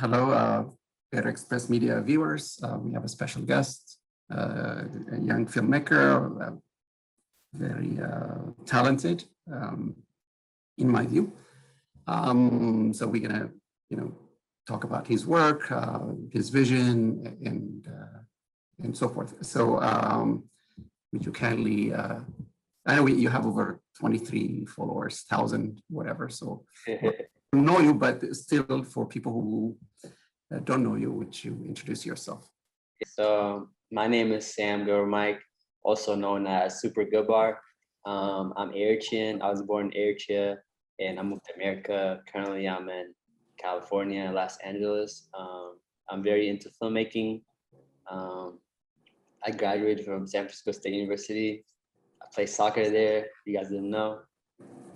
hello, EriXpress media viewers. We have a special guest, a young filmmaker, very talented, in my view. So we're gonna, talk about his work, his vision, and so forth. So would you kindly? I know you have over 23 followers, 1,000, whatever. So I know you, but still, for people who don't know you, would you introduce yourself? So my name is Gebremichael, also known as SuperGebar. I'm Eritrean. I was born in Eritrea, and I moved to America. Currently, I'm in California, Los Angeles. I'm very into filmmaking. I graduated from San Francisco State University. I play soccer there. You guys didn't know.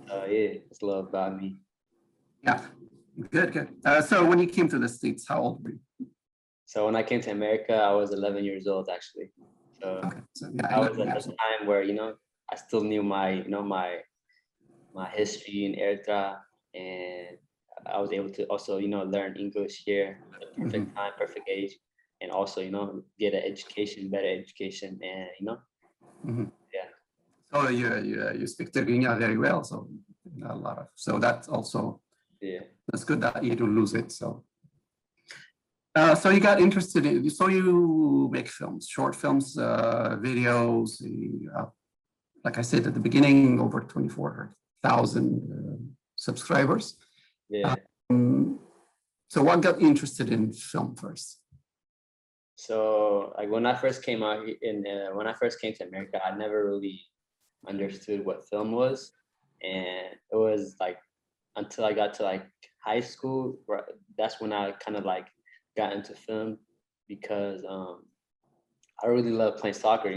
Yeah, it's a little about me. Yeah, good. So when you came to the States, how old were you? So when I came to America, I was 11 years old, actually. So, okay. So yeah, I was at the time where, I still knew my history in Eritrea, and I was able to also, learn English here at the perfect time, perfect age, and also, get an education, better education, and, yeah. So you speak Tigrinya very well, so so that's also, that's good that you don't lose it. So so you got interested in, so you make films, short films, videos, like I said at the beginning, over 24,000 subscribers. Yeah. So what got you interested in film first? So like when I first came out when I first came to America, I never really understood what film was, and it was like until I got to like high school, that's when I kind of like got into film, because I really love playing soccer,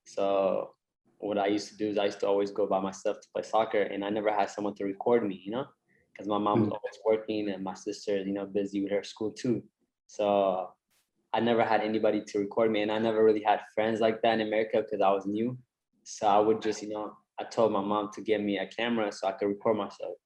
So what I used to do is I used to always go by myself to play soccer, and I never had someone to record me, because my mom was always working and my sister, busy with her school too. So I never had anybody to record me, and I never really had friends like that in America because I was new. So I would just, I told my mom to get me a camera so I could record myself.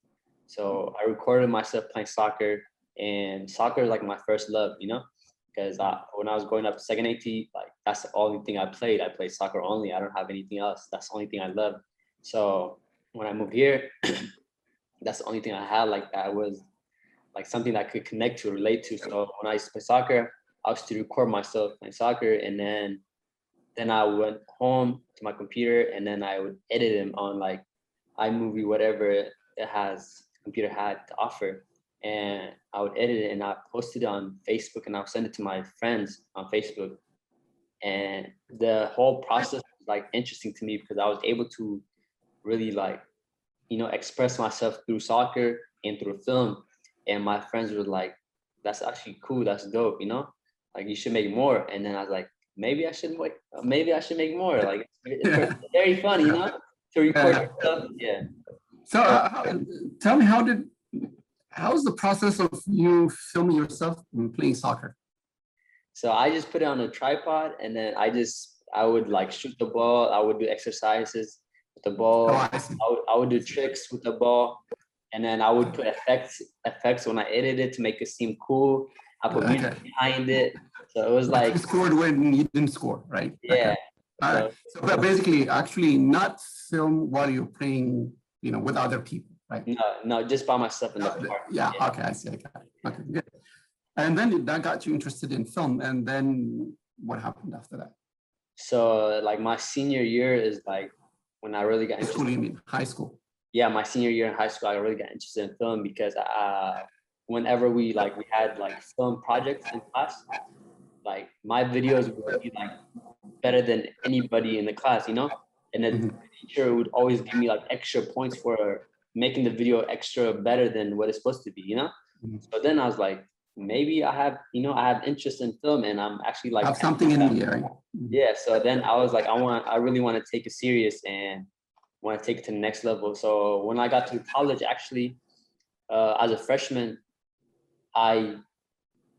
So I recorded myself playing soccer, and soccer is like my first love, because when I was growing up second AT, like that's the only thing I played. I played soccer only. I don't have anything else. That's the only thing I love. So when I moved here, that's the only thing I had like that was like something that I could connect to, relate to. So when I used to play soccer, I used to record myself playing soccer, and then I went home to my computer, and then I would edit them on like iMovie, whatever it has computer had to offer. And I would edit it and I posted it on Facebook, and I'll send it to my friends on Facebook. And the whole process was like interesting to me because I was able to really like, express myself through soccer and through film. And my friends were like, that's actually cool, that's dope, like you should make more. And then I was like, maybe I should make more. Like it's very fun, to record stuff. Yeah. So tell me, how's the process of you filming yourself playing soccer? So I just put it on a tripod, and then I would like shoot the ball. I would do exercises with the ball. I would do tricks with the ball, and then I would put effects when I edit it to make it seem cool. I put music behind it. So it was like you scored when you didn't score, right? Yeah. Okay. So basically, actually, not film while you're playing, with other people, right? No, just by myself in the park. Yeah. Okay, I see. I got it. Okay, good. And then that got you interested in film, and then what happened after that? So like my senior year is like when I really got interested. School, you mean high school? Yeah, my senior year in high school, I really got interested in film because whenever we had like film projects in class, like my videos would be like better than anybody in the class, And the teacher would always give me like extra points for making the video extra better than what it's supposed to be, So then I was like, maybe I have interest in film, and I'm actually like have something in the area. Yeah. So then I was like, I really want to take it serious and want to take it to the next level. So when I got to college, actually, as a freshman, I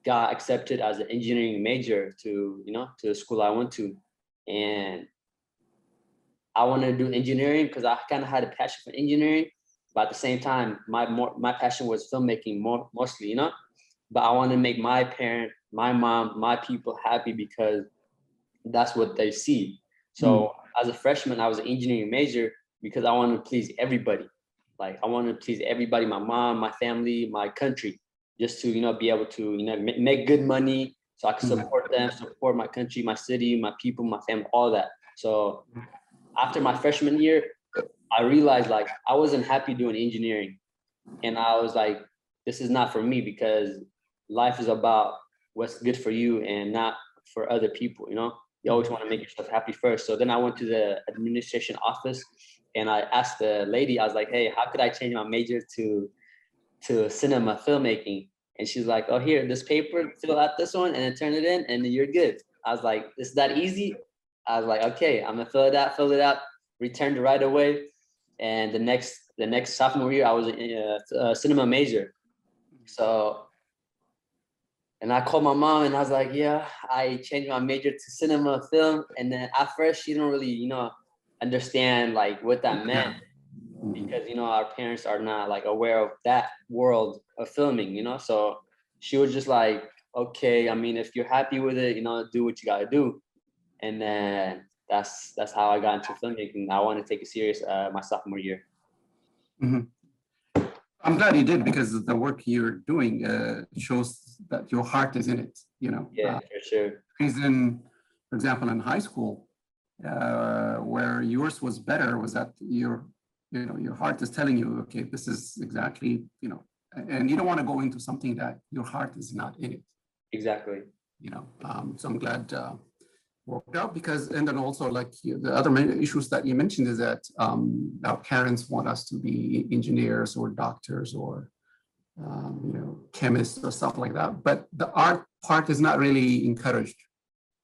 got accepted as an engineering major to the school I went to, and I wanted to do engineering because I kind of had a passion for engineering, but at the same time, my passion was filmmaking mostly, but I want to make my parent, my mom, my people happy because that's what they see. So as a freshman, I was an engineering major because I wanted to please everybody. Like I wanted to please everybody, my mom, my family, my country, just to, you know, be able to, you know, make good money so I can support them, support my country, my city, my people, my family, all that. So after my freshman year, I realized like I wasn't happy doing engineering. And I was like, this is not for me because life is about what's good for you and not for other people, you know? You always want to make yourself happy first. So then I went to the administration office and I asked the lady, I was like, hey, how could I change my major to cinema filmmaking? And she's like, oh, here, this paper, fill out this one and then turn it in and you're good. I was like, is that easy? I was like, okay, I'm gonna fill it out, returned it right away. And the next sophomore year, I was a cinema major. So, and I called my mom and I was like, yeah, I changed my major to cinema film. And then at first she didn't really, you know, understand like what that meant because, you know, our parents are not like aware of that world of filming, you know? So she was just like, okay, I mean, if you're happy with it, you know, do what you gotta do. And then that's how I got into filmmaking. I wanted to take it serious my sophomore year. I'm glad you did because the work you're doing shows that your heart is in it. You know, Yeah, for sure. Reason, for example, in high school, where yours was better, was that your heart is telling you, okay, this is exactly, you know, and you don't want to go into something that your heart is not in it. Exactly. You know, so I'm glad worked out because, and then also like the other main issues that you mentioned is that our parents want us to be engineers or doctors or you know, chemists or stuff like that, but the art part is not really encouraged.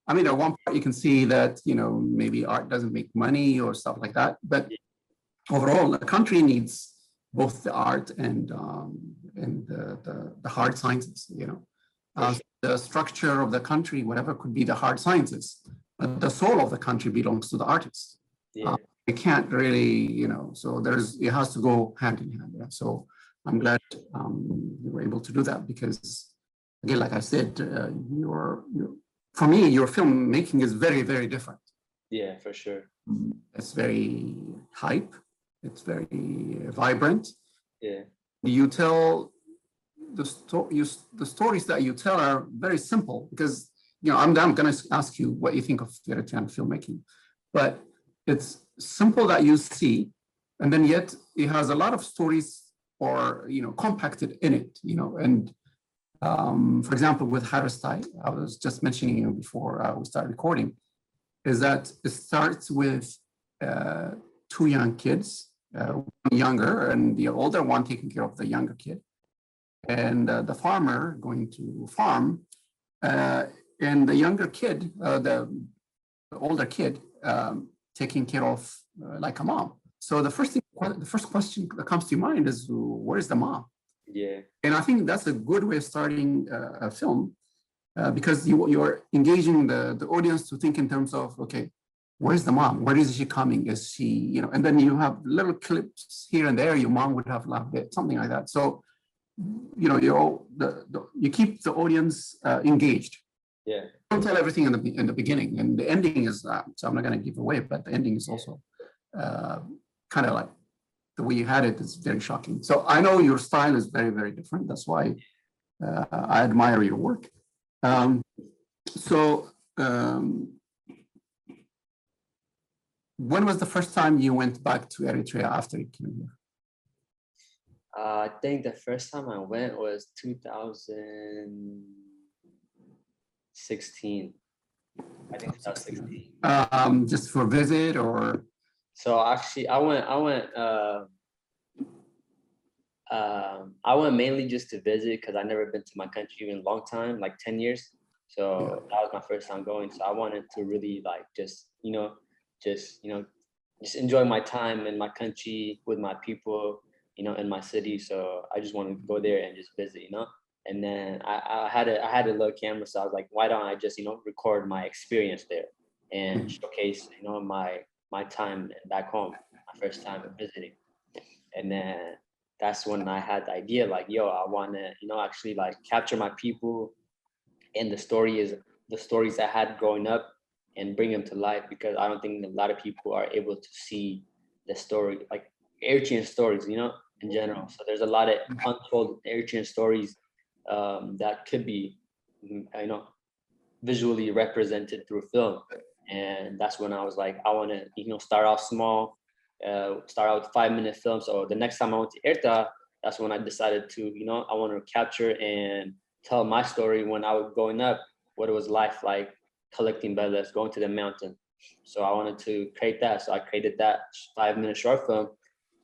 I mean, at one part you can see that, you know, maybe art doesn't make money or stuff like that, but overall the country needs both the art and the hard sciences, you know. The structure of the country, whatever, could be the hard sciences, but the soul of the country belongs to the artists. Yeah. It can't really, you know, so it has to go hand in hand. Yeah? So I'm glad you were able to do that because, again, like I said, for me, your filmmaking is very, very different. Yeah, for sure. It's very hype. It's very vibrant. Yeah. You tell the stories that you tell are very simple because, you know, I'm going to ask you what you think of Eritrean filmmaking, but it's simple that you see, and then yet it has a lot of stories or, you know, compacted in it, you know, and for example, with Harastai, I was just mentioning, you know, before we start recording, is that it starts with two young kids, one younger and the older one taking care of the younger kid, and the farmer going to farm, and the younger kid, the older kid, taking care of like a mom. So the first question that comes to your mind is, where's the mom? Yeah. And I think that's a good way of starting a film because you're engaging the audience to think in terms of, okay, where's the mom? Where is she coming? Is she, you know, and then you have little clips here and there. Your mom would have loved it, something like that. So, you know, you keep the audience engaged. Yeah. Don't tell everything in the beginning, and the ending is so I'm not going to give away, but the ending is also kind of like the way you had it is very shocking. So I know your style is very, very different. That's why I admire your work. When was the first time you went back to Eritrea after you came here? I think the first time I went was 2016. I think 2016. Just for a visit or? So actually, I went mainly just to visit because I never been to my country in a long time, like 10 years. So that was my first time going. So I wanted to really like just enjoy my time in my country with my people, you know, in my city. So I just wanted to go there and just visit, you know. And then I had a little camera, so I was like, why don't I just, you know, record my experience there and showcase, you know, my time back home, my first time visiting. And then that's when I had the idea, like, yo, I want to, actually like capture my people and the stories I had growing up and bring them to life, because I don't think a lot of people are able to see the story, like Eritrean stories, in general. So there's a lot of untold Eritrean stories that could be, visually represented through film. And that's when I was like, I want to, start off small, start out with 5-minute films. So the next time I went to Erta, that's when I decided to, I want to capture and tell my story when I was growing up, what it was life like collecting bellas, going to the mountain. So I wanted to create that. So I created that 5-minute short film.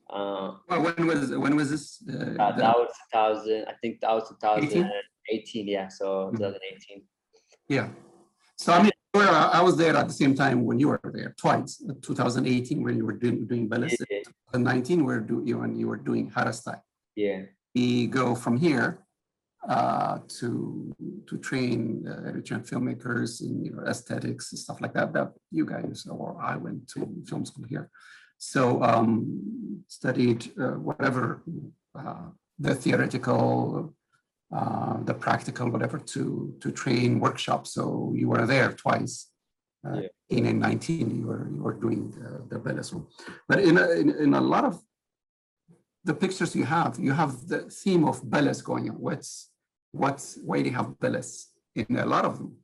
Well, when was this? That was 2000. I think that was 18? 2018. Yeah, so 2018. Yeah. So I mean, I was there at the same time when you were there twice. 2018 when you were doing bellas. Yeah. 2019 when you were doing Harastai. Yeah. We go from here to train Eritrean filmmakers in aesthetics and stuff like that. That you guys, or I went to film school here, so studied whatever the theoretical, the practical, whatever to train workshops. So you were there twice. Yeah. 18 and 19, you were doing the bellas one, but in a lot of the pictures you have the theme of bellas going on. Why do you have bellas in a lot of them?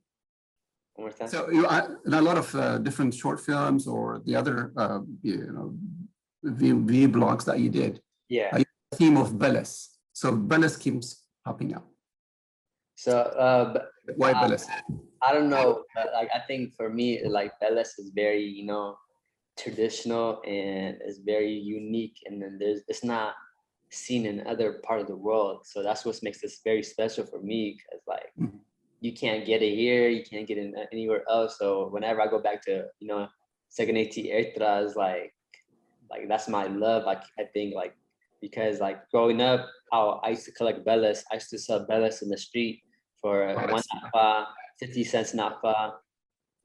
So in a lot of different short films or the other V blogs that you did. Yeah. The theme of bellas. So bellas keeps popping up. So why bellas? I don't know. Like I think for me, like bellas is very traditional and it's very unique, and then it's not seen in other part of the world. So that's what makes this very special for me, because like you can't get it here, you can't get it anywhere else. So whenever I go back to Second AT Ertra, is like that's my love. I think like, because like growing up, how I used to collect bellas, I used to sell bellas in the street for 1 nafa, 50 cents nafa.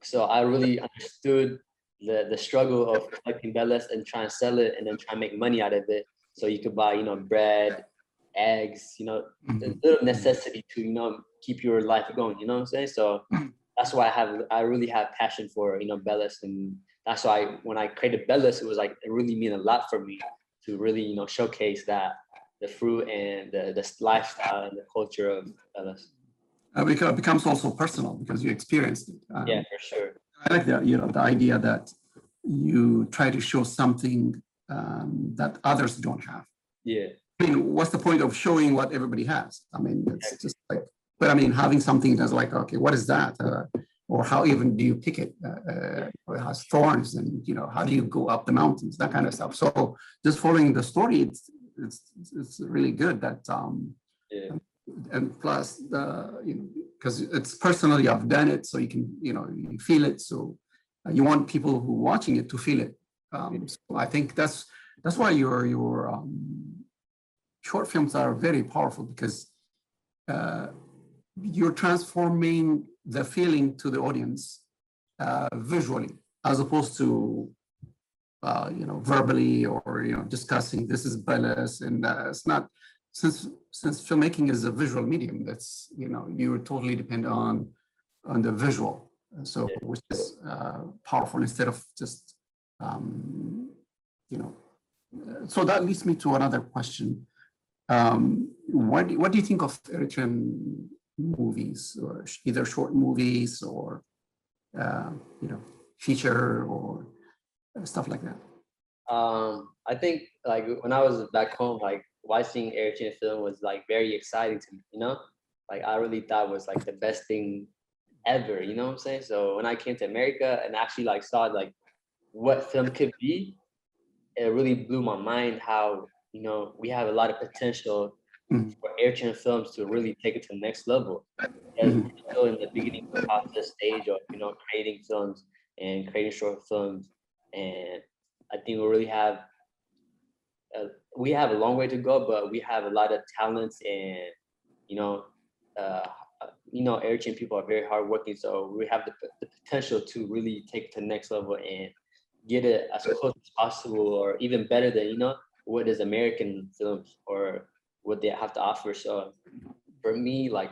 So I really understood the struggle of collecting bellas and trying to sell it and then try to make money out of it. So you could buy, bread, eggs, the little necessity to, keep your life going, you know what I'm saying? So that's why I really have passion for, bellas. And that's why when I created bellas, it was like, it really meant a lot for me to really, showcase that, the fruit and the lifestyle and the culture of bellas. Because it becomes also personal because you experienced it. Yeah, for sure. I like that, the idea that you try to show something that others don't have. Yeah. I mean, what's the point of showing what everybody has? I mean, it's just like, but I mean, having something that's like, okay, what is that? Or how even do you pick it? It has thorns, and how do you go up the mountains? That kind of stuff. So just following the story, it's really good. That and plus because it's personally, I've done it, so you can you feel it. So you want people who are watching it to feel it. So I think that's why your short films are very powerful, because you're transforming the feeling to the audience visually, as opposed to verbally or discussing this is bellas, and it's not, since filmmaking is a visual medium, that's you totally depend on the visual, so which is powerful instead of just so that leads me to another question. What do you think of Eritrean movies, or either short movies or feature or stuff like that? I think like when I was back home, like watching Eritrean film was like very exciting to me, like I really thought it was like the best thing ever, you know what I'm saying? So when I came to America and actually like saw like what film could be, it really blew my mind how we have a lot of potential for Eritrean films to really take it to the next level. Because we're still in the beginning process stage of creating films and creating short films, and I think we have a long way to go, but we have a lot of talents, and Eritrean people are very hardworking, so we have the potential to really take it to the next level and get it as close as possible, or even better than what is American films or what they have to offer. So for me, like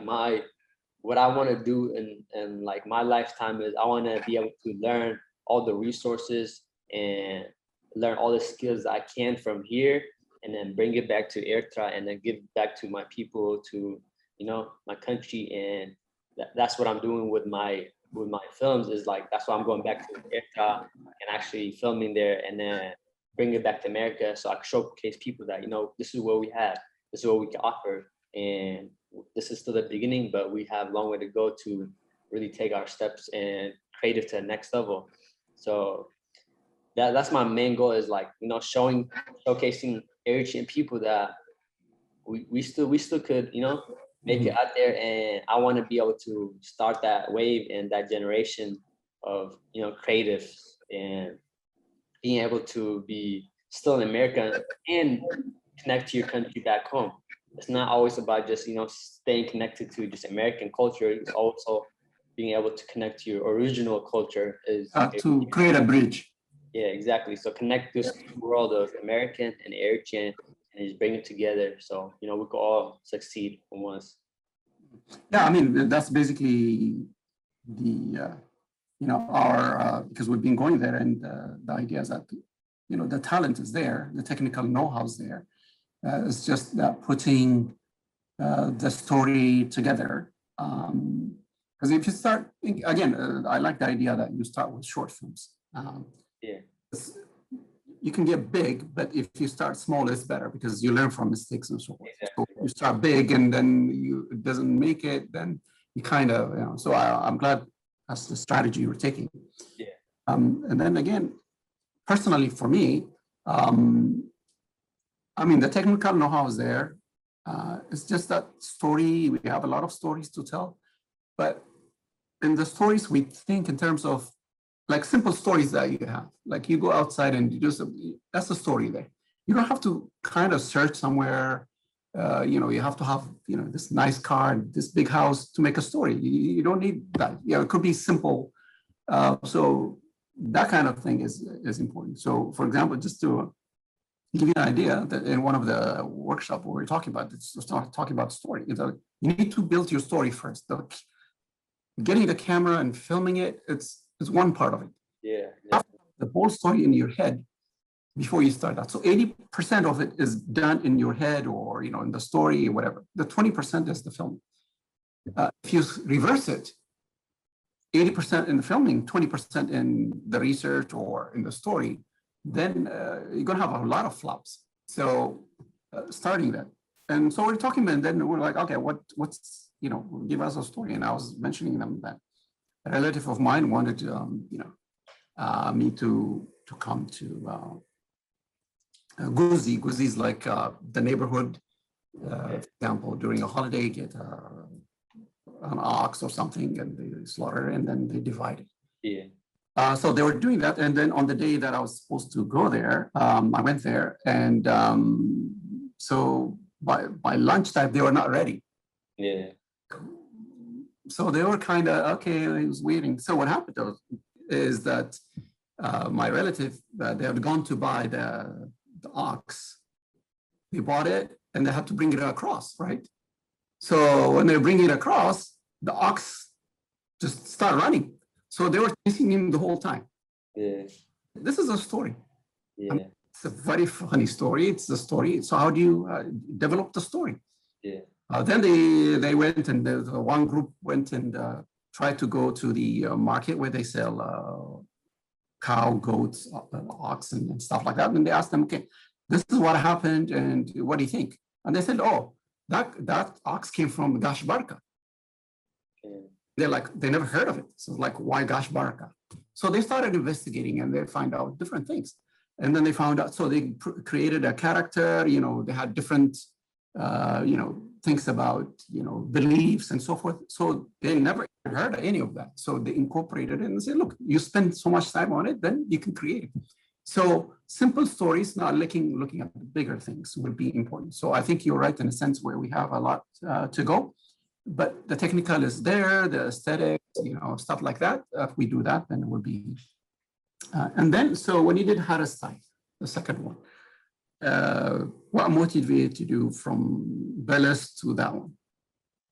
what I want to do in like my lifetime is I want to be able to learn all the resources and learn all the skills I can from here, and then bring it back to Eritrea and then give back to my people, to my country. And that's what I'm doing with my films, is like that's why I'm going back to Eritrea and actually filming there, and then bring it back to America so I can showcase people that this is what we have, this is what we can offer, and this is still the beginning, but we have a long way to go to really take our steps and creative to the next level. So that's my main goal, is like showcasing Eritrean people that we still could make it out there. And I want to be able to start that wave and that generation of creatives, and being able to be still in America and connect to your country back home. It's not always about just staying connected to just American culture. It's also being able to connect to your original culture, is to create a bridge. Yeah, exactly. So connect this world of American and Eritrean and just bring it together, so we can all succeed for once. Yeah, I mean, that's basically the our because we've been going there, and the idea is that the talent is there, the technical know-how is there. It's just putting the story together. Because if you start again, I like the idea that you start with short films. Yeah. You can get big, but if you start small, it's better because you learn from mistakes and so forth. Exactly. So you start big, and then it doesn't make it, then you kind of, So I'm glad that's the strategy you're taking. Yeah. And then again, personally for me, I mean, the technical know-how is there. It's just that story. We have a lot of stories to tell, but in the stories, we think in terms of like simple stories that you have. Like you go outside and you do that's the story there. You don't have to kind of search somewhere. You have to have this nice car, this big house to make a story. You don't need that. It could be simple. So that kind of thing is important. So, for example, just to give you an idea, that in one of the workshops we were talking about, talking about story. You need to build your story first. Getting the camera and filming it, it's one part of it. Yeah. The whole story in your head before you start that. So 80% of it is done in your head, or in the story, or whatever. The 20% is the film. If you reverse it, 80% in the filming, 20% in the research or in the story, then you're gonna have a lot of flops. So starting that, and so we're talking, and then we're like, okay, what's give us a story. And I was mentioning them that a relative of mine wanted me to come to Guzi. Guzi is like the neighborhood. For example, during a holiday, get an ox or something, and they slaughter, and then they divide it. Yeah. So they were doing that, and then on the day that I was supposed to go there, I went there, and so by lunchtime they were not ready. Yeah. So they were kind of okay. I was waiting. So what happened is that my relative, they had gone to buy the ox. They bought it, and they had to bring it across, right? So when they bring it across, the ox just start running. So they were chasing him the whole time. Yeah. This is a story. Yeah. I mean, it's a very funny story. It's a story. So how do you develop the story? Yeah. Then they went, and the one group went and tried to go to the market where they sell cow, goats, oxen, and stuff like that. And they asked them, okay, this is what happened, and what do you think? And they said, oh, that ox came from Gash Barka. Yeah. They're like, they never heard of it. So like, why Gash Barka? So they started investigating, and they find out different things. And then they found out, so they created a character, they had different, things about, beliefs and so forth. So they never heard of any of that. So they incorporated it and said, look, you spend so much time on it, then you can create it. So simple stories, not looking at the bigger things, will be important. So I think you're right in a sense where we have a lot to go, but the technical is there, the aesthetics, stuff like that. If we do that, then it will be. And then, so when you did Harastai, the second one, what motivated you from Bellis to that one,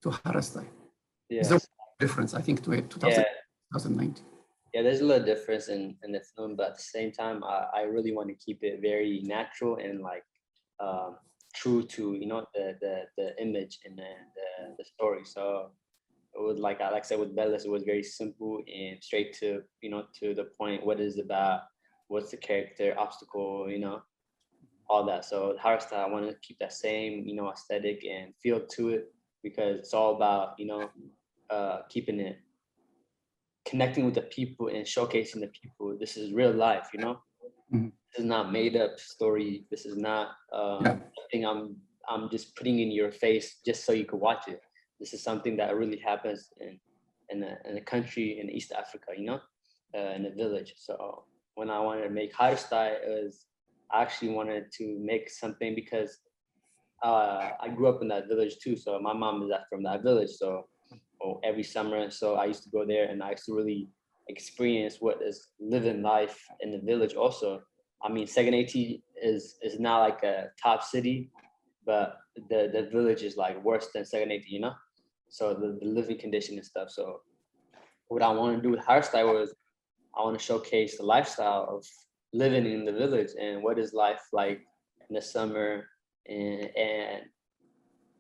to Harastai? Is there Yes. a difference, I think, to it, Yeah. 2019? Yeah, there's a little difference in the film, but at the same time, I really want to keep it very natural and like true to, you know, the image and the story. So it was like I said with Bellis, it was very simple and straight to, you know, to the point. What is it about? What's the character, obstacle, you know, all that. So Harastai, I want to keep that same, you know, aesthetic and feel to it because it's all about, you know, keeping it, connecting with the people and showcasing the people. This is real life, you know. Mhm. This is not made up story. This is not something I'm just putting in your face just so you could watch it. This is something that really happens in a country in East Africa, you know, in a village. So when I wanted to make Harastai, I actually wanted to make something because I grew up in that village too. So my mom is from that village. So every summer, so I used to go there and I used to really experience what is living life in the village. Also, I mean, Second AT is not like a top city, but the village is like worse than Second AT, you know. So the living condition and stuff. So what I want to do with Hairstyle was I want to showcase the lifestyle of living in the village and what is life like in the summer and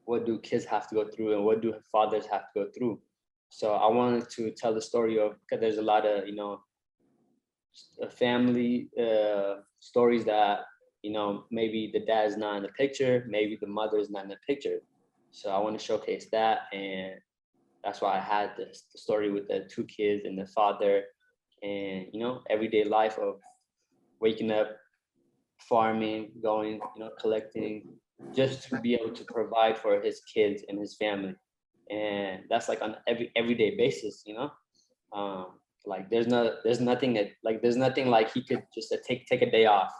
what do kids have to go through and what do fathers have to go through. So I wanted to tell the story of, because there's a lot of, you know, family stories that, you know, maybe the dad's not in the picture, maybe the mother is not in the picture. So I want to showcase that. And that's why I had the story with the two kids and the father and, you know, everyday life of waking up, farming, going, you know, collecting, just to be able to provide for his kids and his family. And that's like on everyday basis, you know. Like there's nothing like he could just take a day off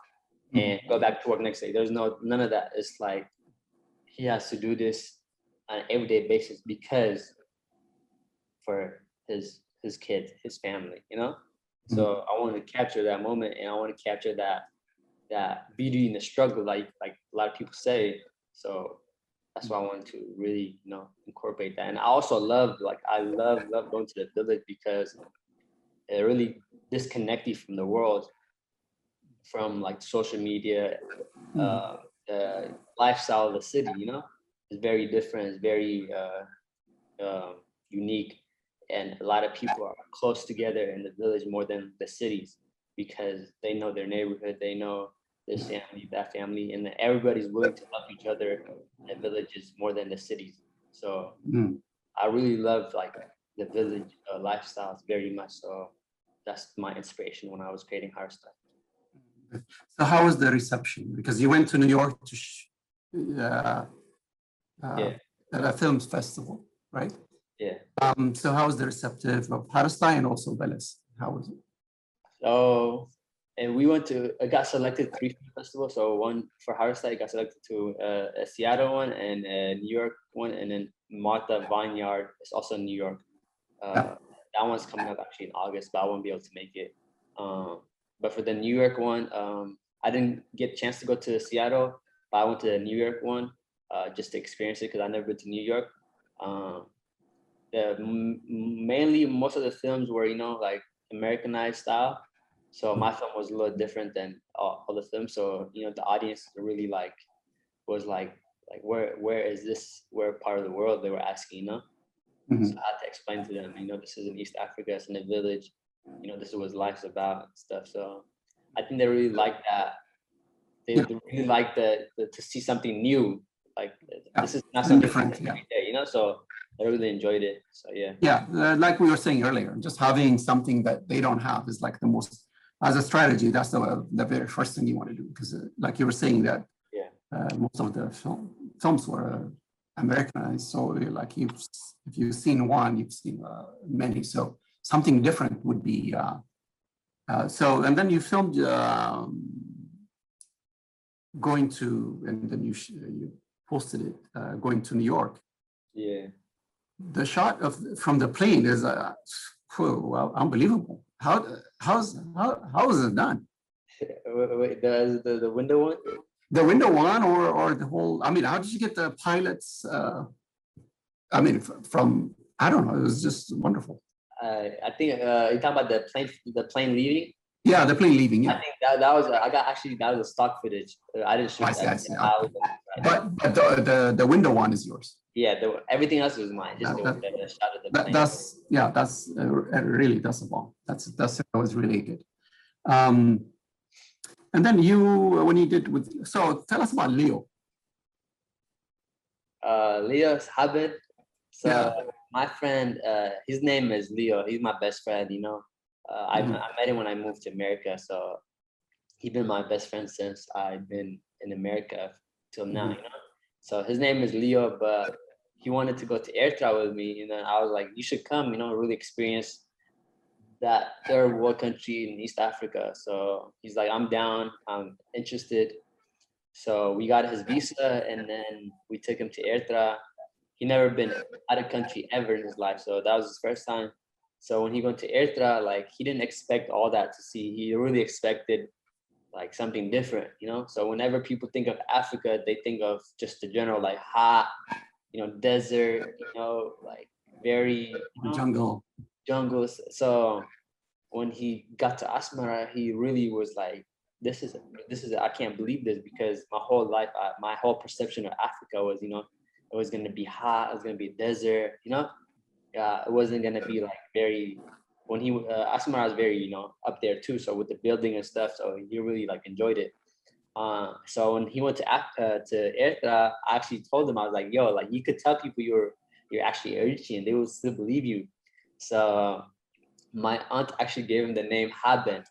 and go back to work next day. There's none of that. It's like he has to do this on an everyday basis because for his kids, his family, you know. So I want to capture that moment, and I want to capture that beauty in the struggle, like a lot of people say. So that's why I wanted to really, you know, incorporate that. And I also love going to the village because it really disconnects you from the world, from like social media, the lifestyle of the city, you know. It's very different, it's very unique. And a lot of people are close together in the village more than the cities because they know their neighborhood, they know this family, that family, and everybody's willing to help each other in the villages more than the cities. So I really love like the village lifestyles very much. So that's my inspiration when I was creating Hairstyle. So how was the reception? Because you went to New York to at a films festival, right? Yeah. So how was the receptive of Hairstyle and also Bellis? How was it? So, and we went to, I got selected 3 festivals. So one for Hairstyle, I got selected to a Seattle one and a New York one, and then Martha Vineyard is also in New York. That one's coming up actually in August, but I won't be able to make it. But for the New York one, I didn't get a chance to go to Seattle, but I went to the New York one just to experience it because I've never been to New York. Mainly most of the films were, you know, like Americanized style. So my film was a little different than all the films. So, you know, the audience really was like where is this? Where part of the world they were asking, you know? So I had to explain to them, you know, this is in East Africa, it's in a village, you know, this is what life's about and stuff. So I think they really like that. They really like to see something new. Like this is not something different, every day, you know. So I really enjoyed it. So yeah. Yeah, like we were saying earlier, just having something that they don't have is like the most, as a strategy, that's the very first thing you want to do. Because like you were saying that most of the films were Americanized. So like if you've seen one, you've seen many. So something different would be, so, and then you filmed going to, and then you posted it, going to New York. Yeah. The shot from the plane is well, unbelievable. How is it done? Wait, the window one? The window one or the whole, I mean, how did you get the pilots? I mean, from, I don't know, it was just wonderful. I think you're talking about the plane leaving. Yeah, the plane leaving. I Yeah, think that was that was a stock footage. I didn't shoot I see, that. I see. I Okay. was- But the window one is yours. yeah, everything else was mine. Just the shot of the plane. That's really, that's a bomb. That was really good. And then when you did with, so tell us about Leo. Leo's Habib. So Yeah. my friend, his name is Leo. He's my best friend. You know, I met him when I moved to America. So he's been my best friend since I've been in America till now. You know, so his name is Leo, but he wanted to go to Eritrea with me, and then I was like, "You should come. You know, really experience that third world country in East Africa." So he's like, "I'm down. I'm interested." So we got his visa, and then we took him to Eritrea. He never been out of country ever in his life, so that was his first time. So when he went to Eritrea, like he didn't expect all that to see. He really expected like something different, you know. So whenever people think of Africa, they think of just the general like hot, you know, desert, you know, like very jungles. So when he got to Asmara, he really was like, this is I can't believe this, because my whole life, my whole perception of Africa was, you know, it was gonna be hot, it was gonna be a desert, you know. It wasn't gonna be like very. When he Asmara is very, you know, up there too. So with the building and stuff, so he really like enjoyed it. So when he went to Eritrea, I actually told him, I was like, yo, like you could tell people you're actually Eritrean, they will still believe you. So my aunt actually gave him the name Haben.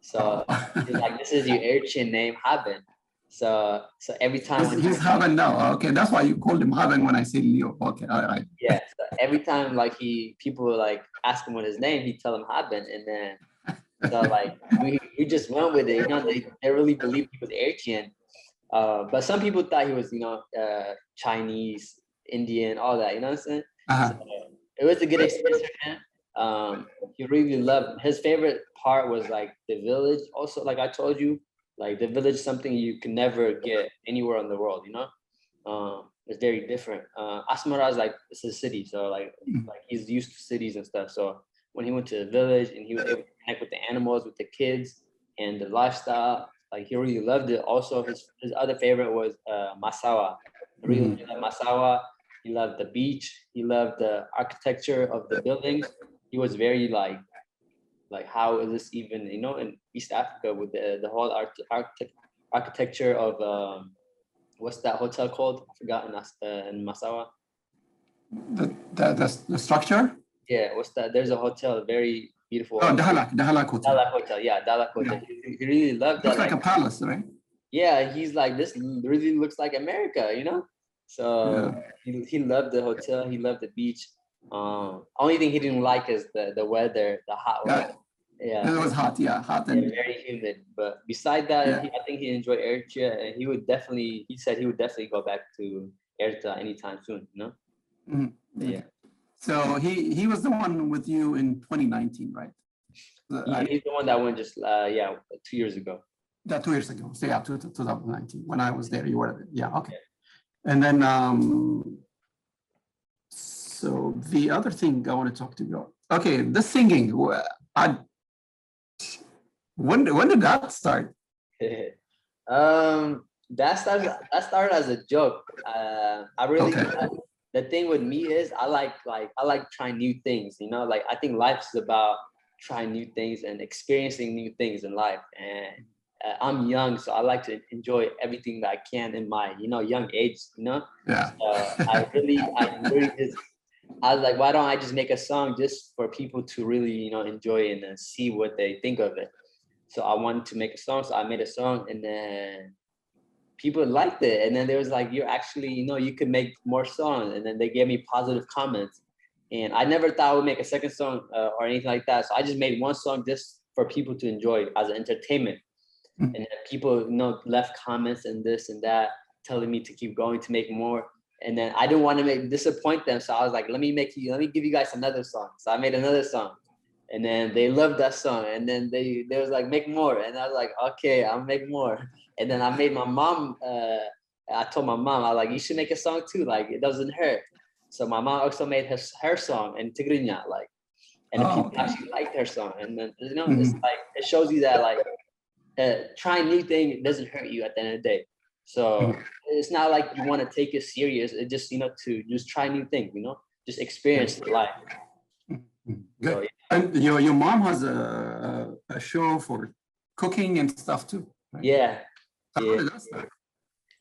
So he's like, this is your Eritrean name, Haben. So every time he's Haben now. Okay, that's why you called him Haben when I say Leo. Okay, all right. Yeah. So every time like people like ask him what his name, he tell him Haben, and then so like we just went with it. You know, they really believed he was Eritrean. But some people thought he was, you know, Chinese, Indian, all that. You know what I'm saying? So it was a good experience for him. He really loved. His favorite part was like the village. Also, like I told you, like the village is something you can never get anywhere in the world. You know, it's very different. Asmara is like, it's a city, so like he's used to cities and stuff. So when he went to the village and he was able to connect with the animals, with the kids, and the lifestyle, like he really loved it. Also, his other favorite was Masawa. He really loved Masawa. He loved the beach. He loved the architecture of the buildings. He was very like how is this even, you know, in East Africa with the whole architecture of what's that hotel called? I forgot in Masawa. The structure? Yeah, what's that? There's a hotel, very beautiful. Oh, Dahalak Hotel. Dahlak Hotel, yeah, Dahlak Hotel. Yeah. He really loved that. Looks like a palace, right? Yeah, he's like, this really looks like America, you know? So he loved the hotel, he loved the beach. Only thing he didn't like is the weather, the hot weather. Yeah. It was hot, hot and very humid. But beside that, I think he enjoyed Eritrea, and he said he would definitely go back to Eritrea anytime soon, you know? Yeah. So he was the one with you in 2019, right? He's the one that went just 2 years ago. 2 years ago. So 2019. When I was there, you were there. Yeah, okay. And then so the other thing I want to talk to you about. Okay, the singing. When did that start? That started as a joke. I really the thing with me is I like trying new things, you know, like I think life is about trying new things and experiencing new things in life. And I'm young, so I like to enjoy everything that I can in my, you know, young age, you know? Yeah. I really just, I was like, why don't I just make a song just for people to really, you know, enjoy and see what they think of it. So I wanted to make a song, so I made a song, and then people liked it. And then there was like, you're actually, you know, you could make more songs. And then they gave me positive comments. And I never thought I would make a second song or anything like that. So I just made one song just for people to enjoy as an entertainment. And then people, you know, left comments and this and that, telling me to keep going, to make more. And then I didn't want to disappoint them. So I was like, let me give you guys another song. So I made another song. And then they loved that song. And then they was like, make more. And I was like, okay, I'll make more. And then I made my mom, I told my mom, I was like, you should make a song too. Like, it doesn't hurt. So my mom also made her song in Tigrinya, like, and the people actually liked her song. And then, you know, it's like, it shows you that like, trying new things doesn't hurt you at the end of the day. So it's not like you want to take it serious. It just, you know, to just try new things, you know, just experience life. Good. So, yeah. And your mom has a show for cooking and stuff too, right? Yeah. How Yeah. does that?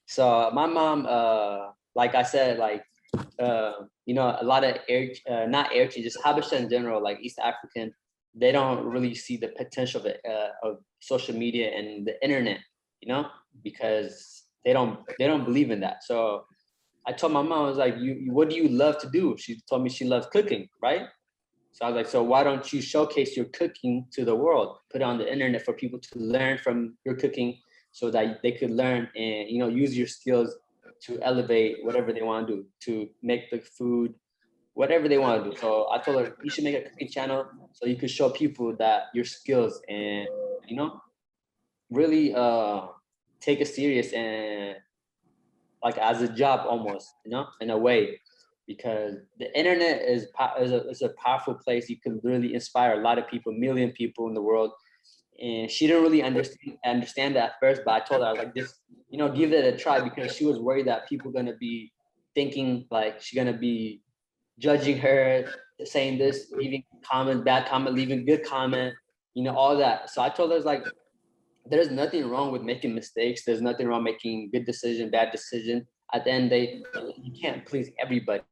So my mom, like I said, like, you know, a lot of not Eritrean, just Habesha in general, like East African, they don't really see the potential of social media and the internet, you know, because they don't believe in that. So I told my mom, I was like, what do you love to do? She told me she loves cooking, right? So I was like, so why don't you showcase your cooking to the world, put it on the internet for people to learn from your cooking so that they could learn and, you know, use your skills to elevate whatever they want to do, to make the food, whatever they want to do. So I told her, you should make a cooking channel so you could show people that your skills and, you know, really take it serious and like as a job almost, you know, in a way, because the internet is a powerful place. You can really inspire a lot of people, million people in the world. And she didn't really understand that at first, but I told her, I was like, just, you know, give it a try, because she was worried that people are gonna be thinking like she's gonna be judging her, saying this, leaving comment, bad comment, leaving good comment, you know, all that. So I told her, like, there's nothing wrong with making mistakes. There's nothing wrong making good decision, bad decision. At the end, you can't please everybody,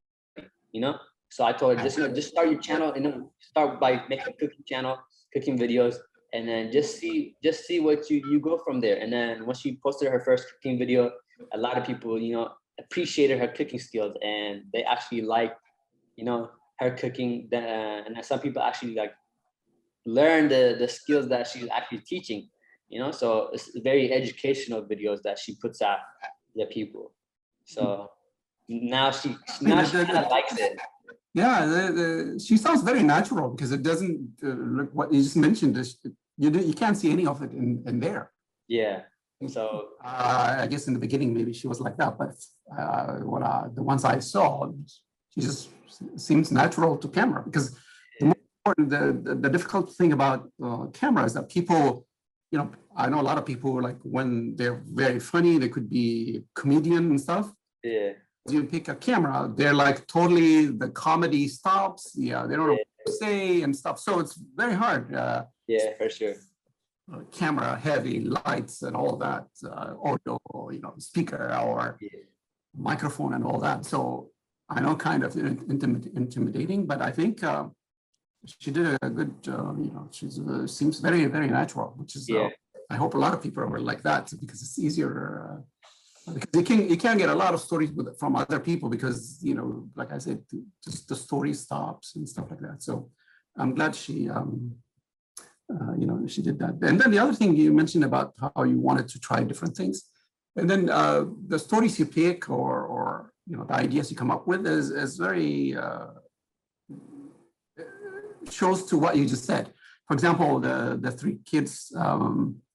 you know. So I told her, just, you know, just start your channel, and then start by making a cooking channel, cooking videos, and then just see what you go from there. And then once she posted her first cooking video, a lot of people, you know, appreciated her cooking skills, and they actually liked, you know, her cooking. And some people actually like learn the skills that she's actually teaching, you know. So it's very educational videos that she puts out to the people. So now she kind of likes it. Yeah, she sounds very natural, because it doesn't look what you just mentioned. You can't see any of it in there. Yeah. So I guess in the beginning maybe she was like that, but the ones I saw, she just seems natural to camera. Because the more important, the difficult thing about camera is that people, you know, I know a lot of people, like when they're very funny, they could be comedian and stuff. yeah. You pick a camera, they're like totally, the comedy stops. Yeah, they don't know what to say and stuff. So it's very hard. Yeah, for sure. Camera heavy, lights and all that, audio, you know, speaker or microphone and all that. So I know, kind of intimidating, but I think she did a good, you know, she seems very, very natural, which is, I hope a lot of people are like that, because it's easier. Because you can get a lot of stories from other people, because, you know, like I said, just the story stops and stuff like that. So I'm glad she, you know, she did that. And then the other thing you mentioned about how you wanted to try different things, and then the stories you pick, or you know, the ideas you come up with is very shows to what you just said. For example, the three kids,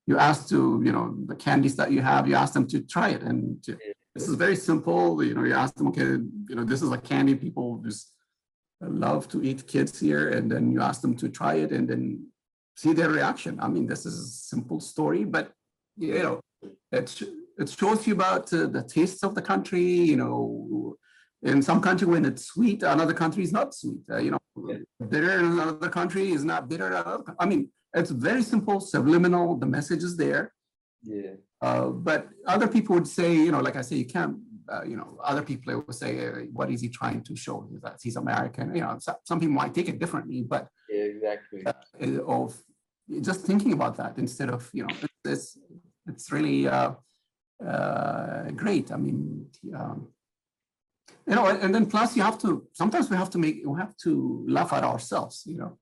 you asked to, you know, the candies that you have, you asked them to try it, and this is very simple. You know, you ask them, okay, you know, this is a candy people just love to eat, kids here, and then you ask them to try it, and then see their reaction. I mean, this is a simple story, but you know, it shows you about the tastes of the country. You know, in some country when it's sweet, another country is not sweet. You know, bitter in another country is not bitter. I mean, it's very simple, subliminal. The message is there. Yeah. But other people would say, you know, like I say, you can't. You know, other people would say, what is he trying to show? That he's American. You know, some people might take it differently, but exactly. Of just thinking about that instead of, you know, it's really great. I mean, you know, and then plus sometimes we have to laugh at ourselves, you know.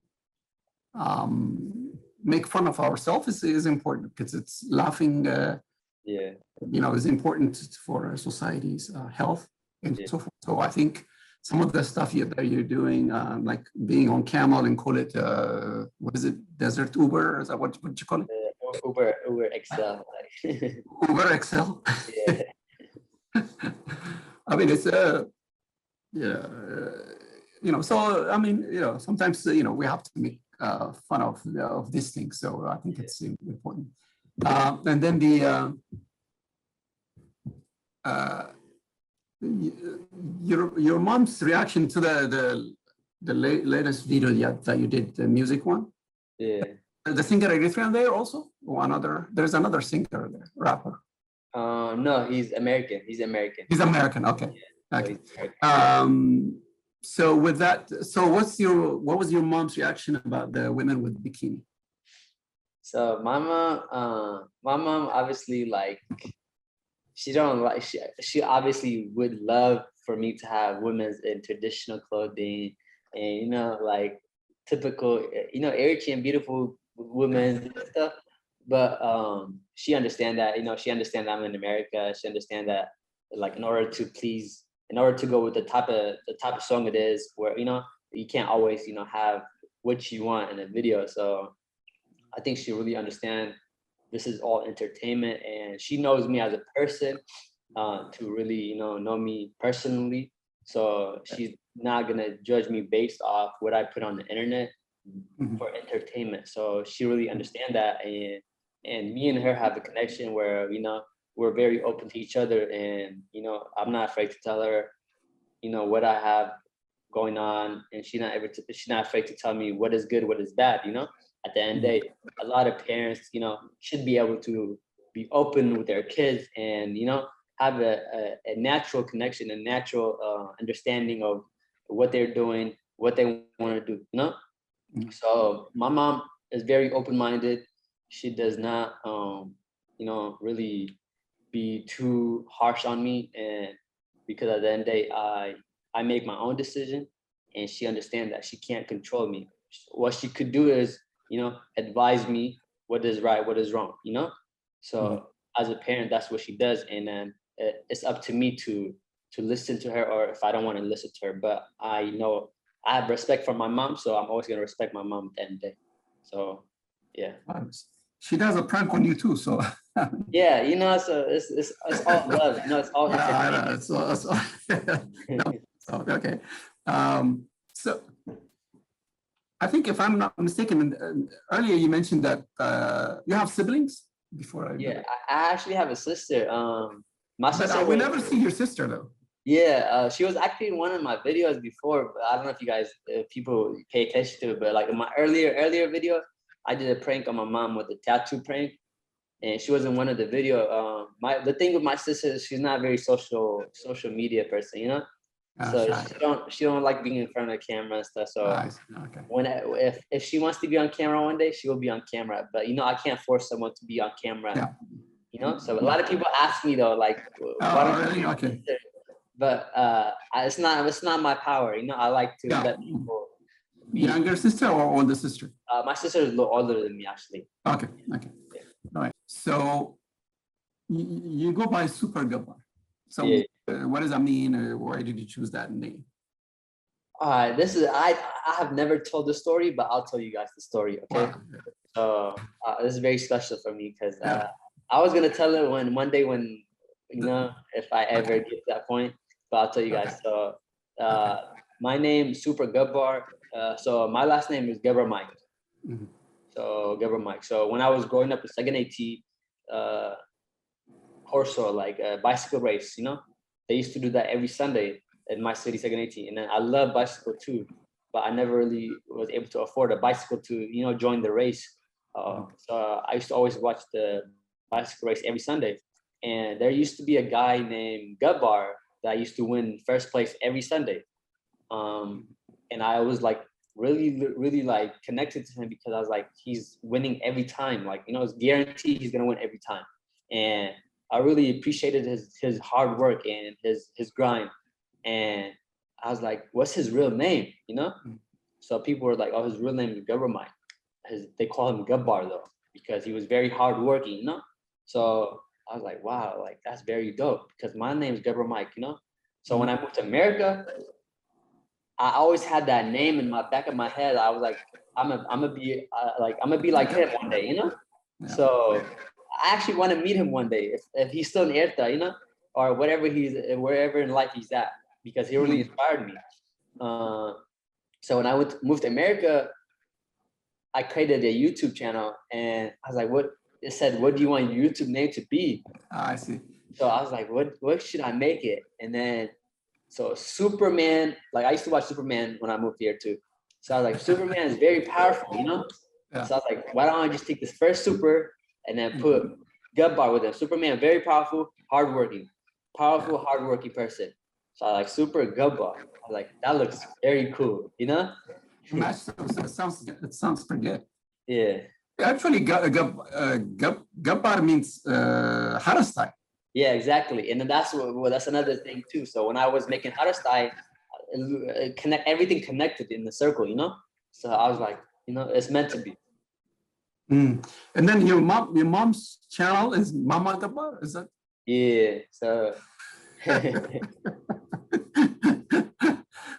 Make fun of ourselves is important, because it's laughing, you know, is important for society's health and so forth. So I think some of the stuff that you're doing, like being on camel and call it, what is it, desert Uber? Is that what you call it? Uber Excel. Like, Uber Excel. yeah, I mean, it's yeah, so I mean, sometimes we have to make fun of these things. So I think it's important. And then uh, your mom's reaction to the latest video that you did, the music one. yeah. The singer Eritrean there also, or another. There's another singer there, rapper. No, he's American. He's American. He's American. Okay. So Okay. he's American. So with that, so what was your mom's reaction about the women with bikini? So my mom obviously like she don't like she obviously would love for me to have women's in traditional clothing and like typical Eritrean beautiful women and stuff. But she understand that she understand that I'm in America. She understand that like in order to go with the type of song it is, where you can't always have what you want in a video. So I think she really understand this is all entertainment, and she knows me as a person to really know me personally. So she's not gonna judge me based off what I put on the internet for entertainment. So she really understand that, and me and her have a connection where we're very open to each other, and I'm not afraid to tell her what I have going on, and she's not afraid to tell me what is good, what is bad. At the end of the day, a lot of parents should be able to be open with their kids and have a natural connection, a natural understanding of what they're doing, what they want to do. So my mom is very open-minded. She does not really be too harsh on me, and because at the end of the day I make my own decision, and she understands that she can't control me. What she could do is advise me what is right, what is wrong. So as a parent, that's what she does, and then it's up to me to listen to her, or if I don't want to listen to her. But I know I have respect for my mom, so I'm always gonna respect my mom at the end of the day. So yeah. She does a prank on you too, so Yeah, so it's all love. It's all yeah, I know. So, okay. So I think if I'm not mistaken, earlier you mentioned that you have siblings before I. Yeah, I actually have a sister. My sister. But we never see your sister though. Yeah, she was actually in one of my videos before, but I don't know if you guys, people pay attention to it, but like in my earlier video, I did a prank on my mom with a tattoo prank, and she was in one of the video. The thing with my sister is she's not a very social media person, so she don't like being in front of the camera and stuff. So okay. If she wants to be on camera one day, she will be on camera. But I can't force someone to be on camera. Yeah. So a lot of people ask me though, like, why don't really? Okay. But it's not my power. I like to let people be. Younger sister or older sister? My sister is a little older than me, actually. Okay. Okay. Yeah. All right. So you go by SuperGebar. So what does that mean? Why did you choose that name? This is I have never told the story, but I'll tell you guys the story. Okay. Wow. So this is very special for me because I was gonna tell it one day when if I ever get to that point. But I'll tell you guys. So my name is SuperGebar. So my last name is Gebremichael. So Gebremichael. So when I was growing up in second AT, Corso, like a bicycle race, they used to do that every Sunday in my city, second AT. And then I love bicycle too, but I never really was able to afford a bicycle to join the race. So I used to always watch the bicycle race every Sunday. And there used to be a guy named Gebar that used to win first place every Sunday. And I was like really like connected to him because I was like, he's winning every time. Like, it's guaranteed he's gonna win every time. And I really appreciated his hard work and his grind. And I was like, what's his real name? So people were like, oh, his real name is Gebremichael. They call him Gebar though, because he was very hardworking, So I was like, wow, like that's very dope because my name is Gebremichael, So when I moved to America, I always had that name in my back of my head. I was like, I'm gonna be like him one day, Yeah. So I actually want to meet him one day if he's still in Erta, you know, or wherever in life he's at, because he really inspired me. So when I moved to America, I created a YouTube channel, and I was like, what? It said, what do you want your YouTube name to be? I see. So I was like, what should I make it? And then, so Superman, like I used to watch Superman when I moved here too. So I was like, Superman is very powerful, you know? Yeah. So I was like, why don't I just take this first super and then put Gebar with him? Superman, very powerful, hardworking person. So I like Super Gebar. I was like, that looks very cool, you know? It sounds pretty good. Yeah. Actually, Gabbar means Harastai. Yeah, exactly. And then that's another thing too. So when I was making Harastai, everything connected in the circle, you know? So I was like, you know, it's meant to be. And then your mom's channel is Mama Gabbar, is that? Yeah. So